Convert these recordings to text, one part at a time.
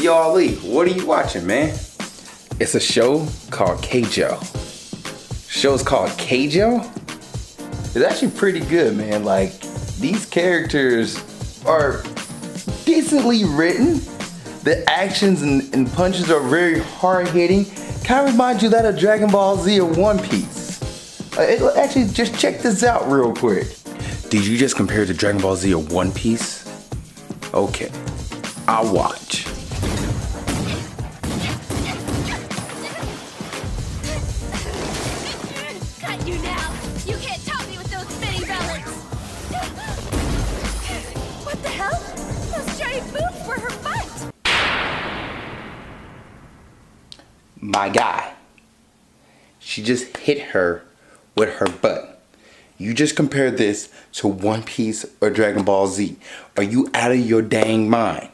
Yo, Ali, what are you watching, man? It's a show called Keijo. Show's called Keijo? It's actually pretty good, man. Like, these characters are decently written. The actions and punches are very hard-hitting. Kind of reminds you that of Dragon Ball Z or One Piece. Actually, just check this out real quick. Did you just compare it to Dragon Ball Z or One Piece? Okay, I'll watch. Cut you now! You can't top me with those spinning relics! What the hell? Those giant boobs were her butt! My guy. She just hit her with her butt. You just compared this to One Piece or Dragon Ball Z. Are you out of your dang mind?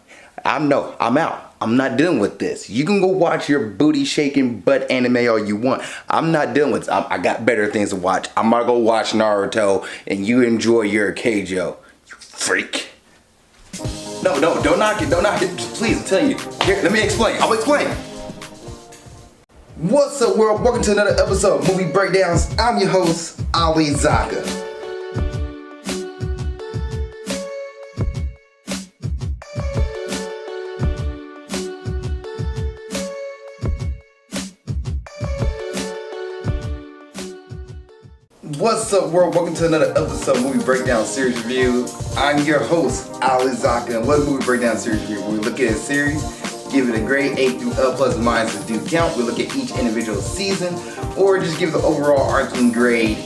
I'm out. I'm not dealing with this. You can go watch your booty shaking butt anime all you want. I'm not dealing with this. I got better things to watch. I'm gonna go watch Naruto and you enjoy your Keijo. You freak. No, don't knock it. Please, I'm telling you. Here, let me explain. I'll explain. What's up, world? Welcome to another episode of Movie Breakdowns. I'm your host, Ali Zakka. What's up, world? Welcome to another episode of Movie Breakdown Series Review. I'm your host, Ali Zakka, and what is Movie Breakdown Series Review? We look at a series, give it a grade, A through L plus or minus a due count. We look at each individual season, or just give the overall arcing grade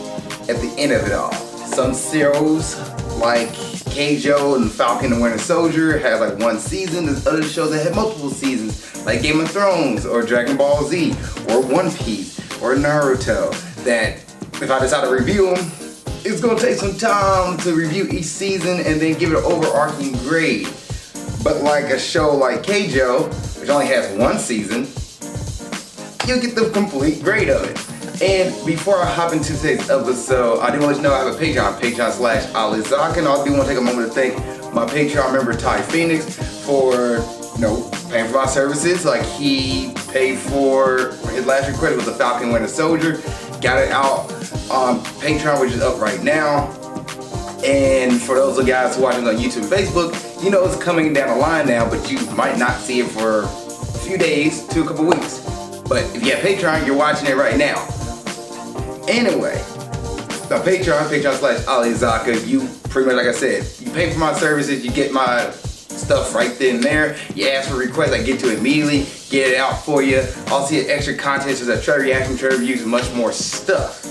at the end of it all. Some shows, like Keijo and Falcon and Winter Soldier, had like one season. There's other shows that had multiple seasons, like Game of Thrones, or Dragon Ball Z, or One Piece, or Naruto, that if I decide to review them, it's gonna take some time to review each season and then give it an overarching grade. But like a show like Keijo, which only has one season, you'll get the complete grade of it. And before I hop into today's episode, I do want to let you know I have a Patreon, patreon.com/AliZakka, and I do want to take a moment to thank my Patreon member Ty Phoenix for, paying for my services. Like, he paid for his last request was the Falcon Winter Soldier. Got it out on Patreon, which is up right now. And for those of guys watching on YouTube and Facebook, you know it's coming down the line now, but you might not see it for a few days to a couple weeks. But if you have Patreon, you're watching it right now. Anyway, the patreon.com/AliZakka, you pretty much, like I said, you pay for my services, you get my stuff right then and there. You ask for requests, I get to it immediately, get it out for you. I'll see extra content such as trailer reaction, trailer reviews, and much more stuff.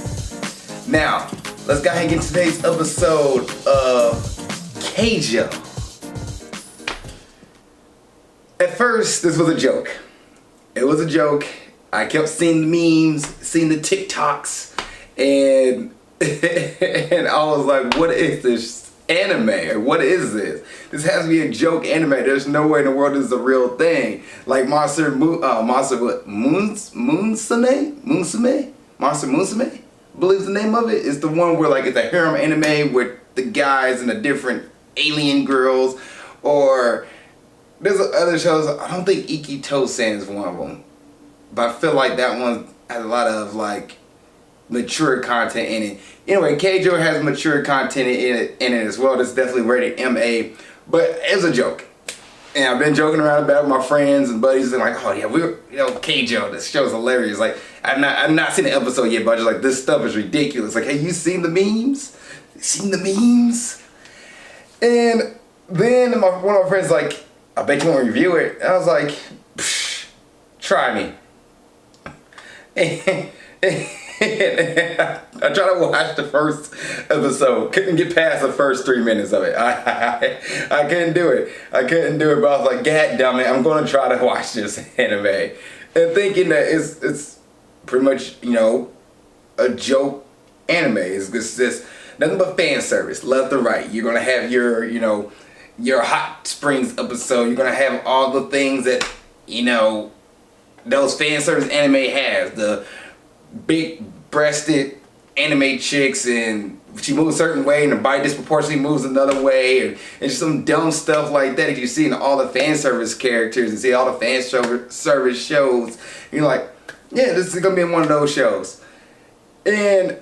Now, let's go ahead and get to today's episode of Keijo. At first, this was a joke. It was a joke. I kept seeing the memes, seeing the TikToks, and and I was like, what is this anime? What is this? This has to be a joke anime. There's no way in the world this is a real thing. Like Monster Musume? I believe the name of it is the one where like it's a harem anime with the guys and the different alien girls. Or there's other shows. I don't think Ikito-san is one of them, but I feel like that one has a lot of like mature content in it. Anyway, Keijo has mature content in it as well. That's definitely rated MA, but it's a joke. And I've been joking around about it with my friends and buddies, and like, oh yeah, Keijo, this show's hilarious. Like, I've not seen the episode yet, but I'm just like, this stuff is ridiculous. Like, hey, you seen the memes? And then one of my friends like, I bet you want to review it. And I was like, try me. I tried to watch the first episode. Couldn't get past the first 3 minutes of it. I couldn't do it. But I was like, God damn it, I'm going to try to watch this anime. And thinking that it's pretty much, a joke anime. It's just nothing but fan service, left and right. You're going to have your Hot Springs episode. You're going to have all the things that, those fan service anime has. The big breasted anime chicks and she moves a certain way and the body disproportionately moves another way, and just some dumb stuff like that you see in all the fan service characters and see all the fan service shows. And you're like, yeah, this is gonna be one of those shows. And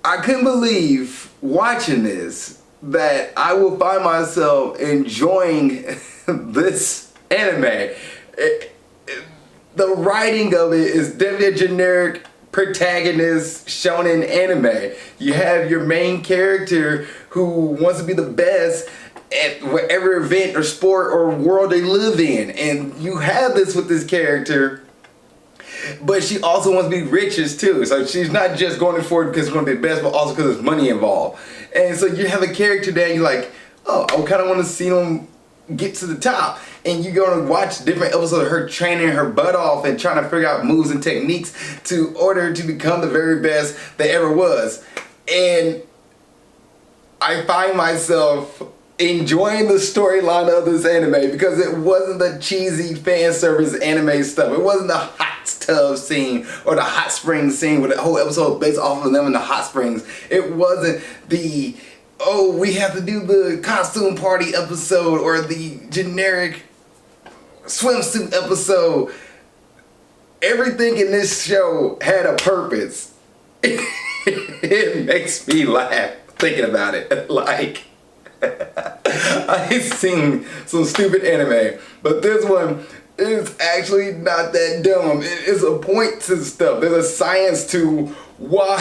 I couldn't believe watching this that I will find myself enjoying this anime. The writing of it is definitely a generic protagonist shonen anime. You have your main character who wants to be the best at whatever event or sport or world they live in, and you have this with this character, but she also wants to be richest too. So she's not just going for it because it's going to be the best, but also because there's money involved. And so you have a character that you're like, oh, I kind of want to see them get to the top. And you're going to watch different episodes of her training her butt off and trying to figure out moves and techniques to order to become the very best that ever was. And I find myself enjoying the storyline of this anime because it wasn't the cheesy fan service anime stuff. It wasn't the hot tub scene or the hot spring scene with the whole episode based off of them in the hot springs. It wasn't the, oh, we have to do the costume party episode or the generic swimsuit episode. Everything in this show had a purpose. It makes me laugh thinking about it. Like, I've seen some stupid anime, but this one is actually not that dumb. It is a point to stuff. There's a science to why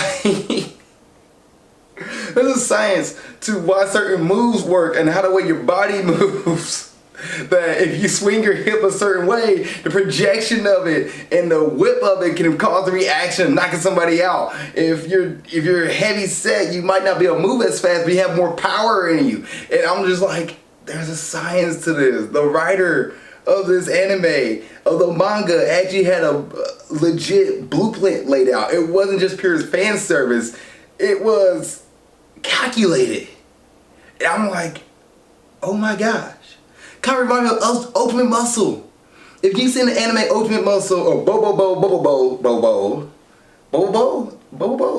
there's a science to why certain moves work and how the way your body moves. That if you swing your hip a certain way, the projection of it and the whip of it can cause the reaction of knocking somebody out. If you're heavy set, you might not be able to move as fast, but you have more power in you. And I'm just like, there's a science to this. The writer of this anime, of the manga, actually had a legit blueprint laid out. It wasn't just pure fan service. It was calculated. And I'm like, oh my gosh. Kind of remind me of Ultimate Muscle. If you've seen the anime Ultimate Muscle or Bobo,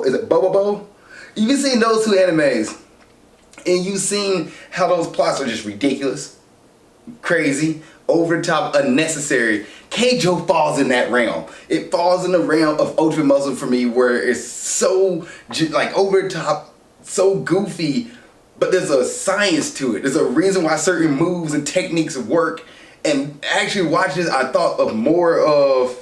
is it Bobo? You've seen those two animes, and you've seen how those plots are just ridiculous, crazy, over the top, unnecessary. Keijo falls in that realm. It falls in the realm of Ultimate Muscle for me, where it's so like over the top, so goofy. But there's a science to it. There's a reason why certain moves and techniques work. And actually watching this, I thought of more of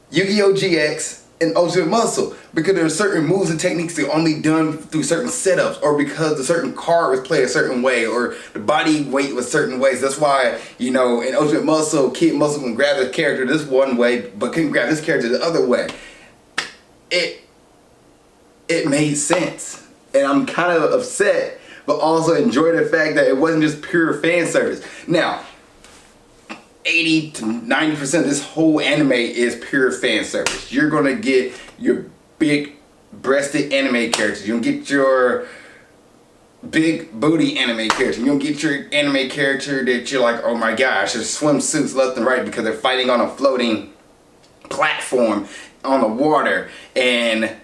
Yu-Gi-Oh! GX and Ultimate Muscle. Because there are certain moves and techniques that are only done through certain setups. Or because a certain card was played a certain way. Or the body weight was certain ways. That's why, you know, in Ultimate Muscle, Kid Muscle can grab the character this one way, but couldn't grab this character the other way. It made sense. And I'm kind of upset, but also enjoy the fact that it wasn't just pure fan service. Now, 80 to 90% of this whole anime is pure fan service. You're gonna get your big breasted anime characters. You're gonna get your big booty anime character. You're gonna get your anime character that you're like, oh my gosh, there's swimsuits left and right because they're fighting on a floating platform on the water. And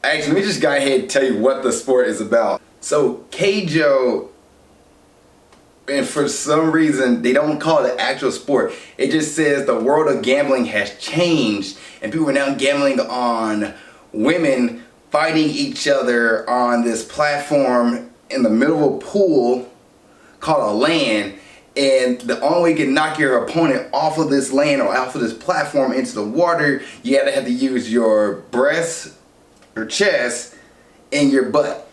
actually, let me just go ahead and tell you what the sport is about. So Keijo, and for some reason they don't call it an actual sport. It just says the world of gambling has changed and people are now gambling on women fighting each other on this platform in the middle of a pool called a land. And the only way you can knock your opponent off of this land or off of this platform into the water, you have to use your breast, your chest, and your butt.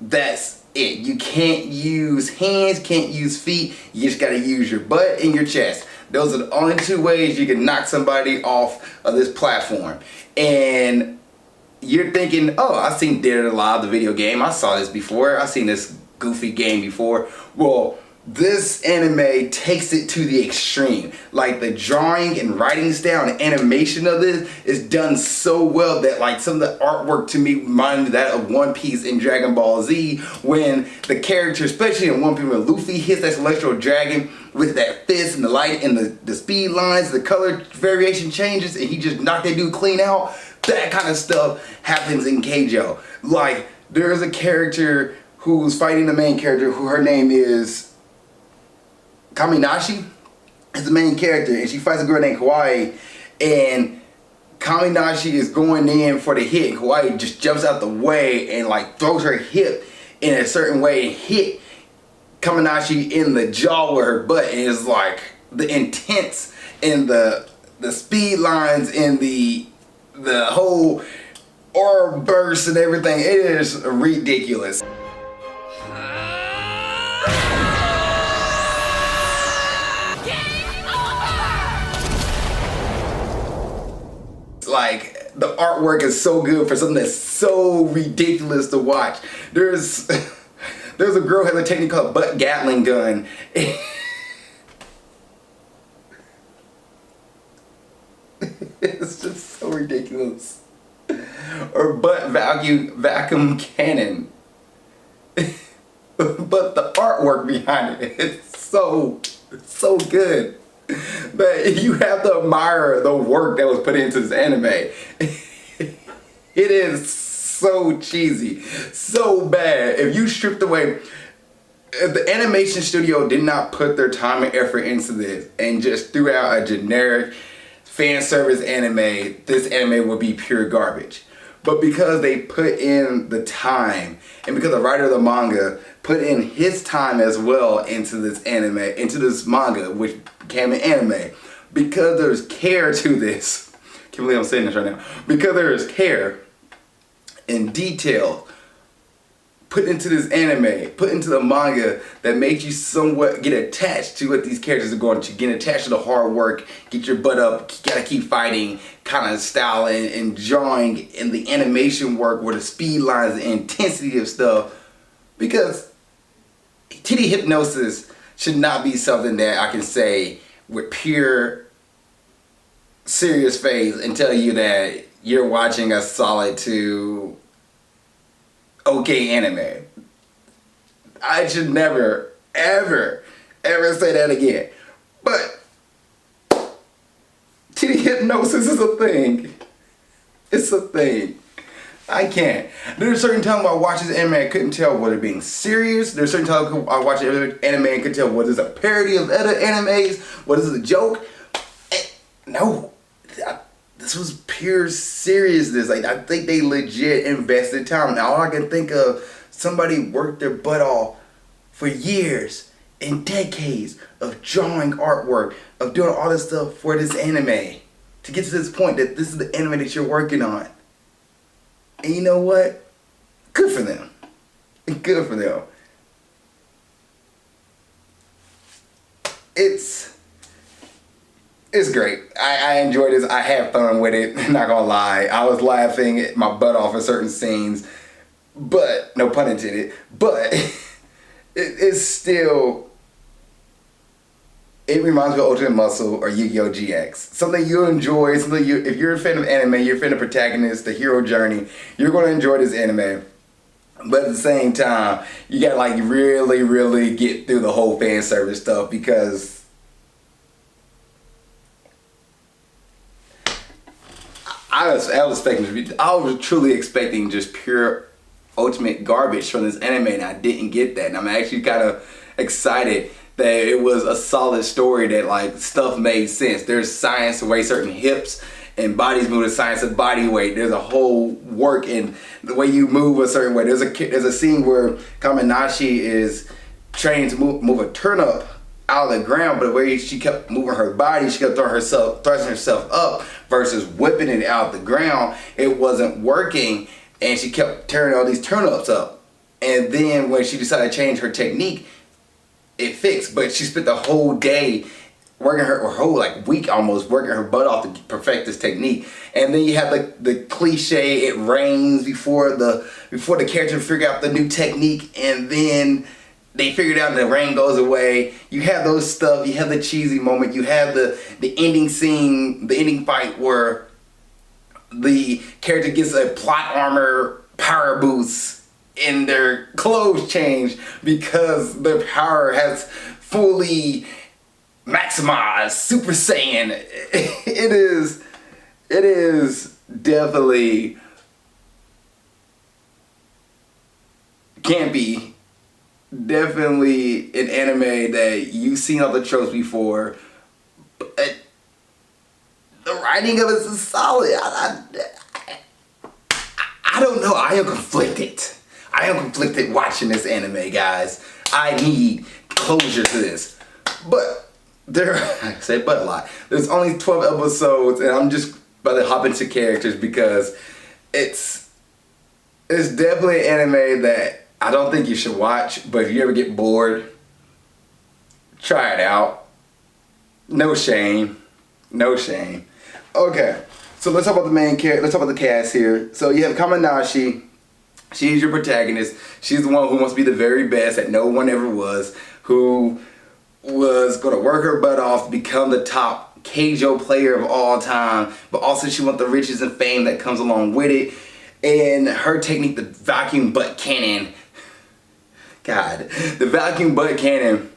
That's it. You can't use hands, can't use feet. You just gotta use your butt and your chest. Those are the only two ways you can knock somebody off of this platform. And you're thinking, oh, I've seen Dead or Alive, the video game. I saw this before. I've seen this goofy game before. Well, this anime takes it to the extreme. Like the drawing and writing style and animation of this is done so well that like some of the artwork to me reminded that of One Piece and Dragon Ball Z, when the character, especially in One Piece, when Luffy hits that celestial dragon with that fist and the light and the speed lines, the color variation changes and he just knocked that dude clean out. That kind of stuff happens in Keijo. Like, there's a character who's fighting the main character, who her name is Kaminashi. Is the main character, and she fights a girl named Kawaii, and Kaminashi is going in for the hit, and Kawaii just jumps out the way and like throws her hip in a certain way and hit Kaminashi in the jaw with her butt. And it's like the intense and the speed lines and the whole aura burst and everything. It is ridiculous. Like, the artwork is so good for something that's so ridiculous to watch. There's a girl who has a technique called butt Gatling gun. It's just so ridiculous. Or butt vacuum cannon. But the artwork behind it, it's so good. But you have to admire the work that was put into this anime. It is so cheesy, so bad. If you stripped away, if the animation studio did not put their time and effort into this and just threw out a generic fan service anime, this anime would be pure garbage. But because they put in the time, and because the writer of the manga put in his time as well into this anime, into this manga, which became an anime, because there's care to this, can't believe I'm saying this right now, because there is care and detail put into this anime, put into the manga, that makes you somewhat get attached to what these characters are going to, get attached to the hard work, get your butt up, gotta keep fighting kind of style and drawing and the animation work with the speed lines, the intensity of stuff. Because titty hypnosis should not be something that I can say with pure serious face and tell you that you're watching a solid to okay anime. I should never, ever say that again. But titty hypnosis is a thing. It's a thing. I can't. There's certain times I watch this anime I couldn't tell whether being serious. There's certain times I watch anime and could tell whether it's a parody of other animes, whether it's a joke. No. This was pure seriousness. Like, I think they legit invested time. Now, all I can think of, somebody worked their butt off for years and decades of drawing artwork, of doing all this stuff for this anime, to get to this point that this is the anime that you're working on. And you know what? Good for them. Good for them. It's great. I enjoyed this. I had fun with it. Not gonna lie. I was laughing my butt off in certain scenes. But, no pun intended. But, it's still, it reminds me of Ultimate Muscle or Yu-Gi-Oh! GX. Something you enjoy, something if you're a fan of anime, you're a fan of protagonist, the hero journey, you're gonna enjoy this anime. But at the same time, you gotta like really, really get through the whole fan service stuff, because I was truly expecting just pure ultimate garbage from this anime, and I didn't get that. And I'm actually kind of excited that it was a solid story, that like stuff made sense. There's science the way certain hips and bodies move, the science of body weight. There's a whole work in the way you move a certain way. There's a scene where Kaminashi is trained to move a turnip out of the ground, but the way she kept moving her body, she kept thrusting herself up versus whipping it out of the ground. It wasn't working, and she kept tearing all these turnips up. And then when she decided to change her technique, it fixed. But she spent the whole day working her whole like week almost working her butt off to perfect this technique. And then you have the cliche, it rains before the character figure out the new technique, and then they figured out and the rain goes away. You have those stuff, you have the cheesy moment, you have the ending scene, the ending fight where the character gets a plot armor power boost and their clothes change because their power has fully maximized Super Saiyan. It is definitely campy. Definitely an anime that you've seen all the tropes before. But the writing of it is solid. I don't know. I am conflicted. I am conflicted watching this anime, guys. I need closure to this. But I say but a lot. There's only 12 episodes, and I'm just about to hop into characters because it's definitely an anime that I don't think you should watch. But if you ever get bored, try it out. No shame. No shame. Okay, so let's talk about the main character. Let's talk about the cast here. So you have Kamanashi. She's your protagonist. She's the one who wants to be the very best that no one ever was. Who was going to work her butt off to become the top Keijo player of all time. But also she wants the riches and fame that comes along with it. And her technique, the vacuum butt cannon. God, the vacuum butt cannon.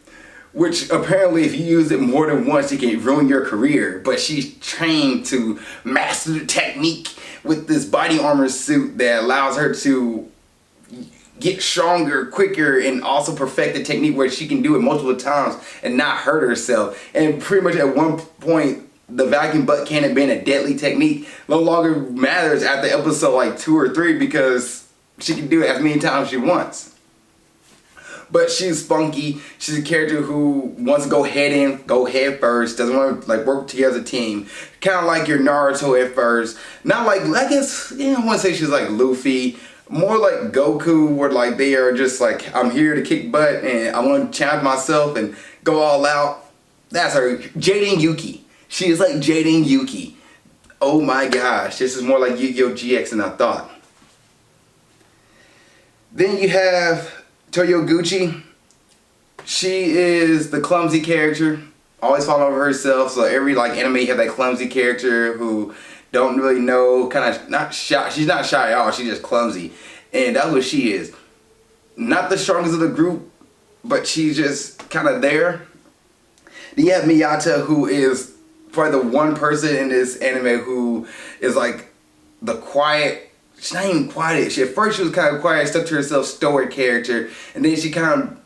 Which apparently if you use it more than once, it can ruin your career. But she's trained to master the technique with this body armor suit that allows her to get stronger, quicker, and also perfect the technique where she can do it multiple times and not hurt herself. And pretty much at one point, the vacuum butt cannon being a deadly technique no longer matters after episode like 2 or 3 because she can do it as many times as she wants. But she's spunky. She's a character who wants to go head first. Doesn't want to like work together as a team. Kind of like your Naruto at first. Not like, I guess, I want to say she's like Luffy. More like Goku, where like they are just like, I'm here to kick butt and I want to challenge myself and go all out. That's her. Jaden Yuki. She is like Jaden Yuki. Oh my gosh. This is more like Yu-Gi-Oh! GX than I thought. Then you have Toyoguchi. She is the clumsy character, always falling over herself. So every like anime you have that clumsy character who don't really know, kind of not shy. She's not shy at all. She's just clumsy, and that's what she is. Not the strongest of the group, but she's just kind of there. Then you have Miyata, who is probably the one person in this anime who is like the quiet. She's not even quiet. At first she was kind of quiet, stuck to herself, stoic character, and then she kind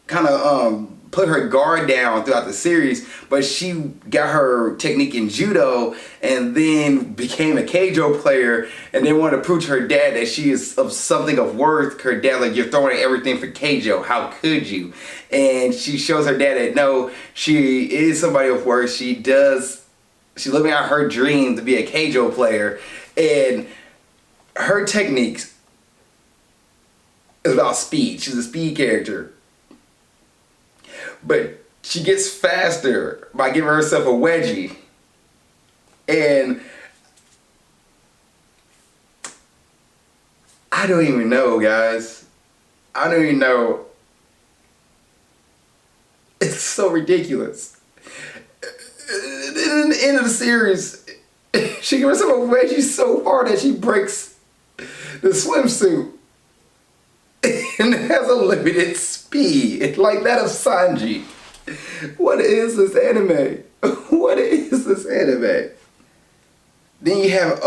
of put her guard down throughout the series. But she got her technique in judo, and then became a Keijo player, and then wanted to prove to her dad that she is of something of worth. Her dad, like, you're throwing everything for Keijo. How could you? And she shows her dad that no, she is somebody of worth. She's living out her dream to be a Keijo player, and her techniques is about speed. She's a speed character. But she gets faster by giving herself a wedgie. And I don't even know, guys. I don't even know. It's so ridiculous. In the end of the series, she gives herself a wedgie so hard that she breaks the swimsuit and it has a limited speed like that of Sanji. What is this anime? What is this anime? Then you have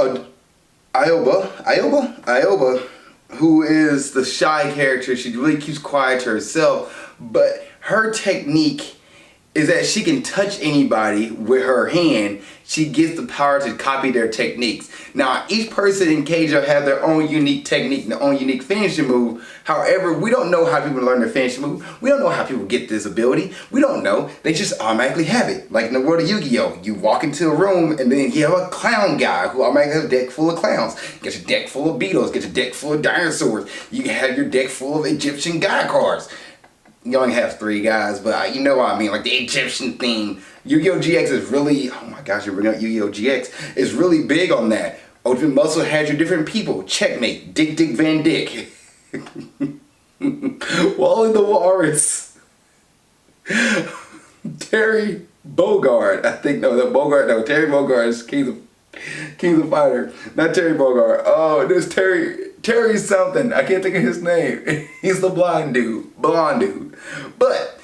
Aoba, who is the shy character. She really keeps quiet to herself, but her technique is that she can touch anybody with her hand. She gets the power to copy their techniques. Now, each person in Keijo have their own unique technique, their own unique finishing move. However, we don't know how people learn their finishing move. We don't know how people get this ability. We don't know. They just automatically have it. Like in the world of Yu-Gi-Oh! You walk into a room and then you have a clown guy who automatically has a deck full of clowns. Get your deck full of beetles. Get your deck full of dinosaurs. You can have your deck full of Egyptian guy cards. You only have 3 guys, but you know what I mean, like the Egyptian theme. Yu-Gi-Oh! GX is really, oh my gosh, you're bringing up Yu-Gi-Oh! GX. It's really big on that. Ultimate Muscle had your different people. Checkmate, Dick Van Dyke. Wally the Walrus. Terry Bogard. I think, Terry Bogard is King of Fighter. Not Terry Bogard. Oh, there's Terry something. I can't think of his name. He's the blonde dude. But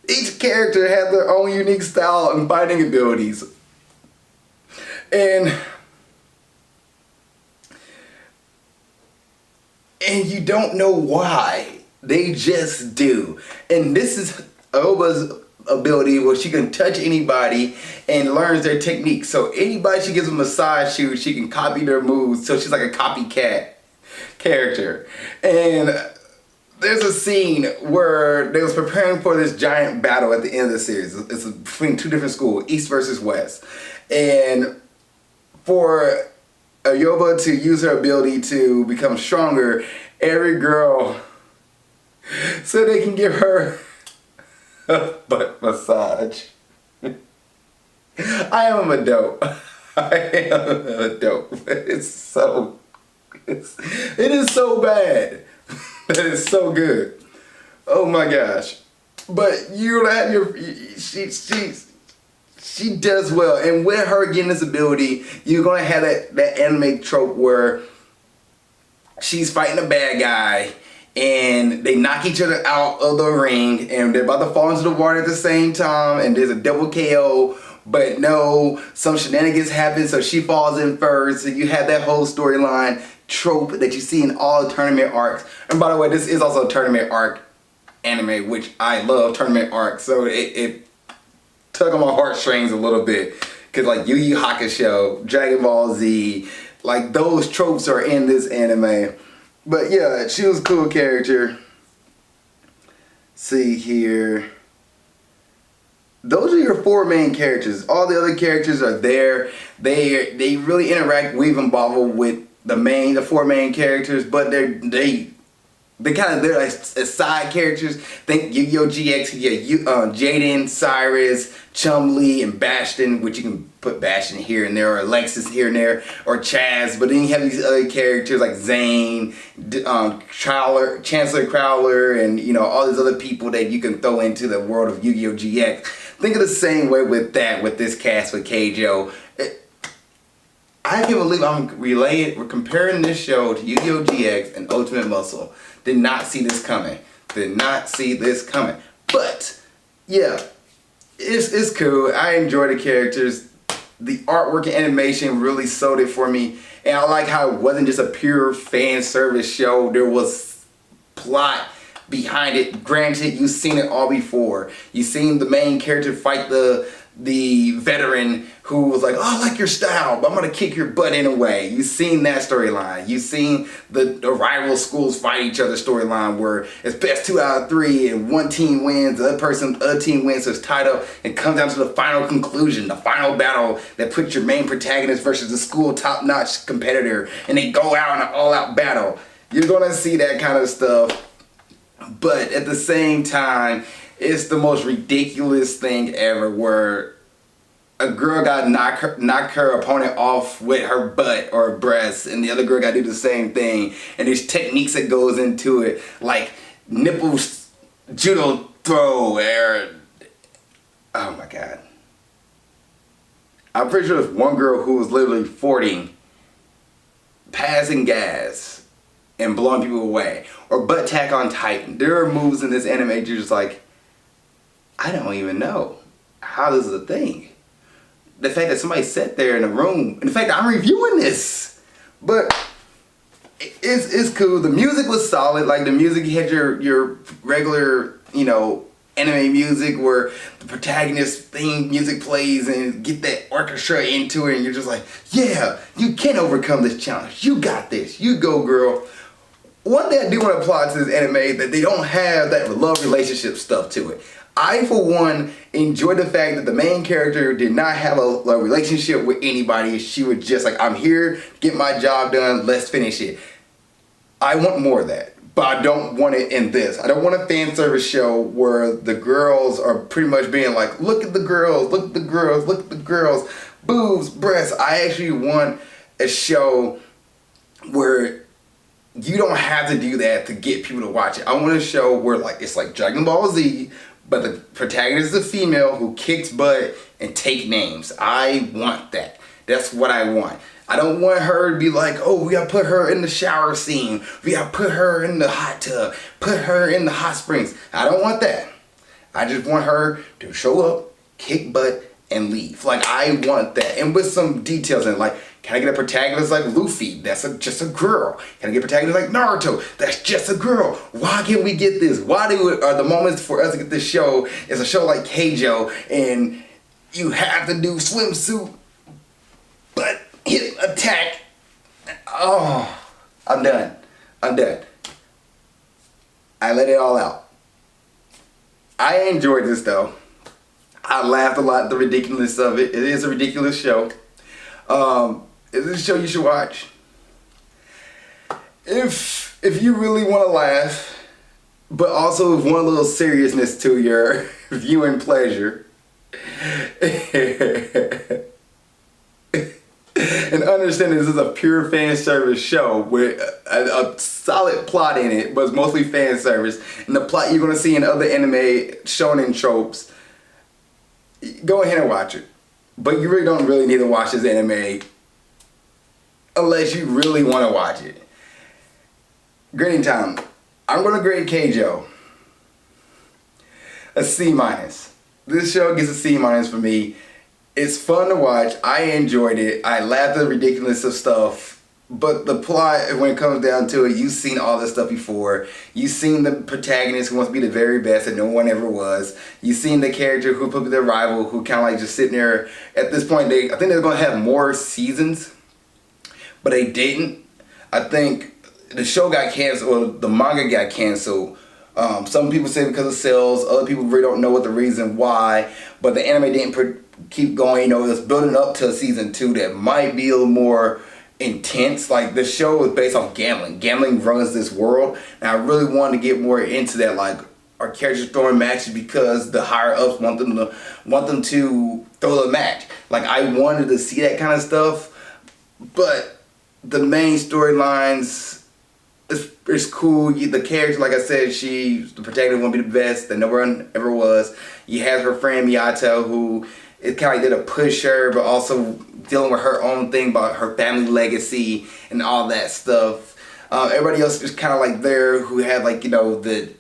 each character has their own unique style and fighting abilities. And you don't know why. They just do. And this is Aoba's ability where she can touch anybody and learns their technique. So anybody she gives a massage to, she can copy their moves. So she's like a copycat character. And there's a scene where they was preparing for this giant battle at the end of the series. It's between two different schools, East versus West. And for Aoba to use her ability to become stronger, every girl, so they can give her a butt massage. I am a dope. I am a dope. It is so bad. That is so good. Oh my gosh. But you'll have she does well, and with her getting this ability, you're gonna have that anime trope where she's fighting a bad guy and they knock each other out of the ring and they're about to fall into the water at the same time and there's a double KO, but no, some shenanigans happen, so she falls in first. So you have that whole storyline trope that you see in all the tournament arcs. And by the way, this is also a tournament arc anime, which I love tournament arcs, so it tug on my heartstrings a little bit, because like Yu Yu Hakusho, Dragon Ball Z, like those tropes are in this anime. But yeah, she was a cool character. See here, those are your four main characters. All the other characters are there. They really interact, weave and bobble with the four main characters, but they're like side characters. Think Yu-Gi-Oh! GX, you get Jaden, Cyrus, Chumlee, and Bastion, which you can put Bastion here and there, or Alexis here and there, or Chaz. But then you have these other characters like Zane, Chancellor Crowler, and all these other people that you can throw into the world of Yu-Gi-Oh! GX. Think of the same way with this cast with Keijo. I can't believe we're comparing this show to Yu-Gi-Oh! GX and Ultimate Muscle. Did not see this coming. Did not see this coming. But yeah, it's cool. I enjoy the characters. The artwork and animation really sold it for me. And I like how it wasn't just a pure fan service show. There was plot behind it. Granted, you've seen it all before. You've seen the main character fight the veteran who was like, oh, I like your style, but I'm gonna kick your butt anyway. You've seen that storyline. You've seen the rival schools fight each other storyline where it's best 2 out of 3 and one team wins, the other team wins, so it's tied up and comes down to the final conclusion, the final battle that puts your main protagonist versus the school top-notch competitor, and they go out in an all-out battle. You're gonna see that kind of stuff, but at the same time, it's the most ridiculous thing ever where a girl got knock her opponent off with her butt or breasts, and the other girl got to do the same thing. And there's techniques that goes into it, like nipple judo throw, or oh my god. I'm pretty sure there's one girl who was literally forting, passing gas, and blowing people away. Or butt tack on Titan. There are moves in this anime you're just like, I don't even know how this is a thing. The fact that somebody sat there in a room, and the fact that I'm reviewing this, but it's cool. The music was solid. Like the music, you had your regular, anime music where the protagonist theme music plays and get that orchestra into it, and you're just like, yeah, you can overcome this challenge. You got this. You go, girl. One thing I do want to applaud to this anime that they don't have that love relationship stuff to it. I, for one, enjoy the fact that the main character did not have a relationship with anybody. She was just like, I'm here to get my job done, let's finish it. I want more of that, but I don't want it in this. I don't want a fan service show where the girls are pretty much being like, look at the girls, look at the girls, look at the girls, boobs, breasts. I actually want a show where you don't have to do that to get people to watch it. I want a show where it's like Dragon Ball Z, but the protagonist is a female who kicks butt and take names. I want that. That's what I want. I don't want her to be like, oh, we gotta put her in the shower scene. We gotta put her in the hot tub. Put her in the hot springs. I don't want that. I just want her to show up, kick butt, and leave. Like, I want that. And with some details in it, like, can I get a protagonist like Luffy? That's just a girl. Can I get a protagonist like Naruto? That's just a girl. Why can't we get this? Why are the moments for us to get this show is a show like Keijo and you have to do swimsuit, but hit attack. Oh, I'm done. I'm done. I let it all out. I enjoyed this though. I laughed a lot at the ridiculousness of it. It is a ridiculous show. It's a show you should watch. If you really want to laugh, but also with one little seriousness to your viewing pleasure, and understand this is a pure fan service show with a solid plot in it, but it's mostly fan service. And the plot you're going to see in other anime shonen tropes, go ahead and watch it. But you really don't need to watch this anime unless you really want to watch it. Grading time. I'm going to grade Keijo a C-. This show gets a C- for me. It's fun to watch. I enjoyed it. I laughed at the ridiculousness of stuff. But the plot, when it comes down to it, you've seen all this stuff before. You've seen the protagonist who wants to be the very best that no one ever was. You've seen the character who put their rival, who kind of like just sitting there. At this point, I think they're going to have more seasons, but they didn't. I think the show got canceled, or the manga got canceled. Some people say because of sales. Other people really don't know what the reason why. But the anime didn't keep going. You know, it's building up to season 2 that might be a little more intense. Like, the show is based off gambling. Gambling runs this world, and I really wanted to get more into that. Like, our characters throwing matches because the higher ups want them to throw the match. Like, I wanted to see that kind of stuff, but the main storylines, it's cool. The character, like I said, the protagonist won't be the best that no one ever was. You have her friend Miyato, who it kind of like did a push her, but also dealing with her own thing about her family legacy and all that stuff. Everybody else is kind of like there, who had, like, you know, the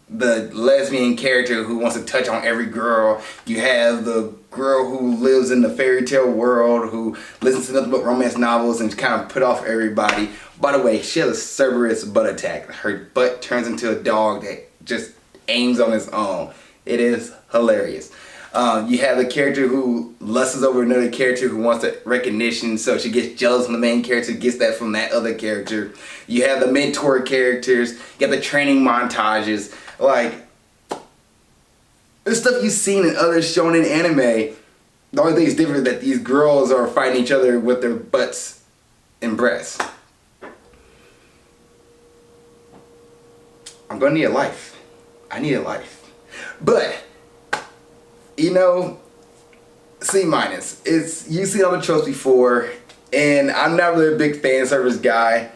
lesbian character who wants to touch on every girl. You have the girl who lives in the fairy tale world, who listens to nothing but romance novels and kind of put off everybody. By the way, she has a Cerberus butt attack. Her butt turns into a dog that just aims on its own. It is hilarious. You have the character who lusts over another character who wants the recognition, so she gets jealous when the main character gets that from that other character. You have the mentor characters. You got the training montages. Like, there's stuff you've seen in other shonen anime. The only thing is different is that these girls are fighting each other with their butts and breasts. I'm gonna need a life. I need a life. But, you know, C-. You've seen all the tropes before, and I'm not really a big fan service guy.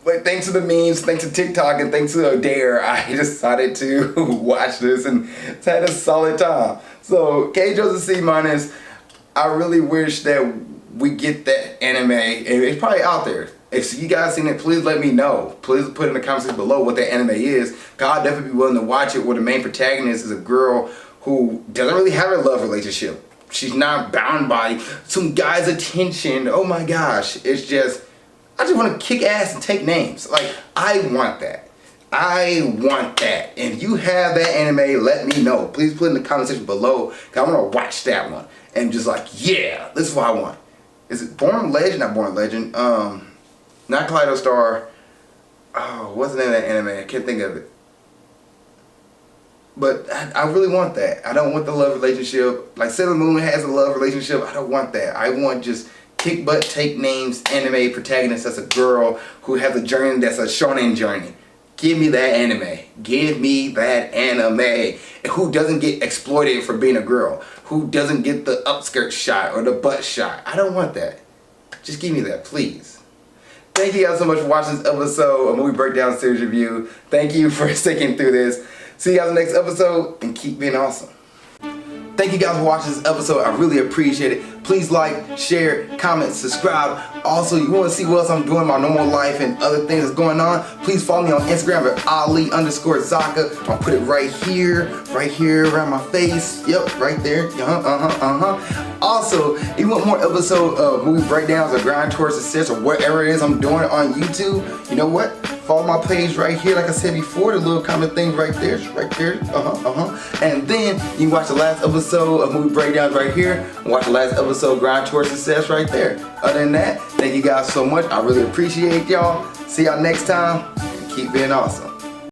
But thanks to the memes, thanks to TikTok, and thanks to Dare, I decided to watch this and it's had a solid time. So, Keijo's a C-. I really wish that we get that anime. It's probably out there. If you guys seen it, please let me know. Please put in the comments below what that anime is. I'd definitely be willing to watch it, where the main protagonist is a girl who doesn't really have a love relationship. She's not bound by some guy's attention. Oh my gosh. It's just, I just want to kick ass and take names. Like, I want that. I want that. And if you have that anime, let me know. Please put in the comment section below, because I want to watch that one. And just like, yeah, this is what I want. Is it Born Legend? Not Born Legend. Not Kaleido Star. Oh, what's the name of that anime? I can't think of it. But I really want that. I don't want the love relationship. Like Sailor Moon has a love relationship. I don't want that. I want just kick butt, take names, anime protagonist that's a girl who has a journey that's a shonen journey. Give me that anime. Give me that anime. Who doesn't get exploited for being a girl? Who doesn't get the upskirt shot or the butt shot? I don't want that. Just give me that, please. Thank you guys so much for watching this episode of Movie Breakdown Series Review. Thank you for sticking through this. See you guys in the next episode, and keep being awesome. Thank you guys for watching this episode. I really appreciate it. Please like, share, comment, subscribe. Also, you want to see what else I'm doing in my normal life and other things that's going on, please follow me on Instagram at Ali_Zakka. I'll put it right here around my face. Yep, right there. Also, if you want more episodes of movie breakdowns or grind towards success or whatever it is I'm doing on YouTube, you know what? Follow my page right here, like I said before, the little comment thing right there, And then you can watch the last episode of Movie Breakdowns right here, and watch the last episode of Grind Towards Success right there. Other than that, thank you guys so much. I really appreciate y'all. See y'all next time, and keep being awesome.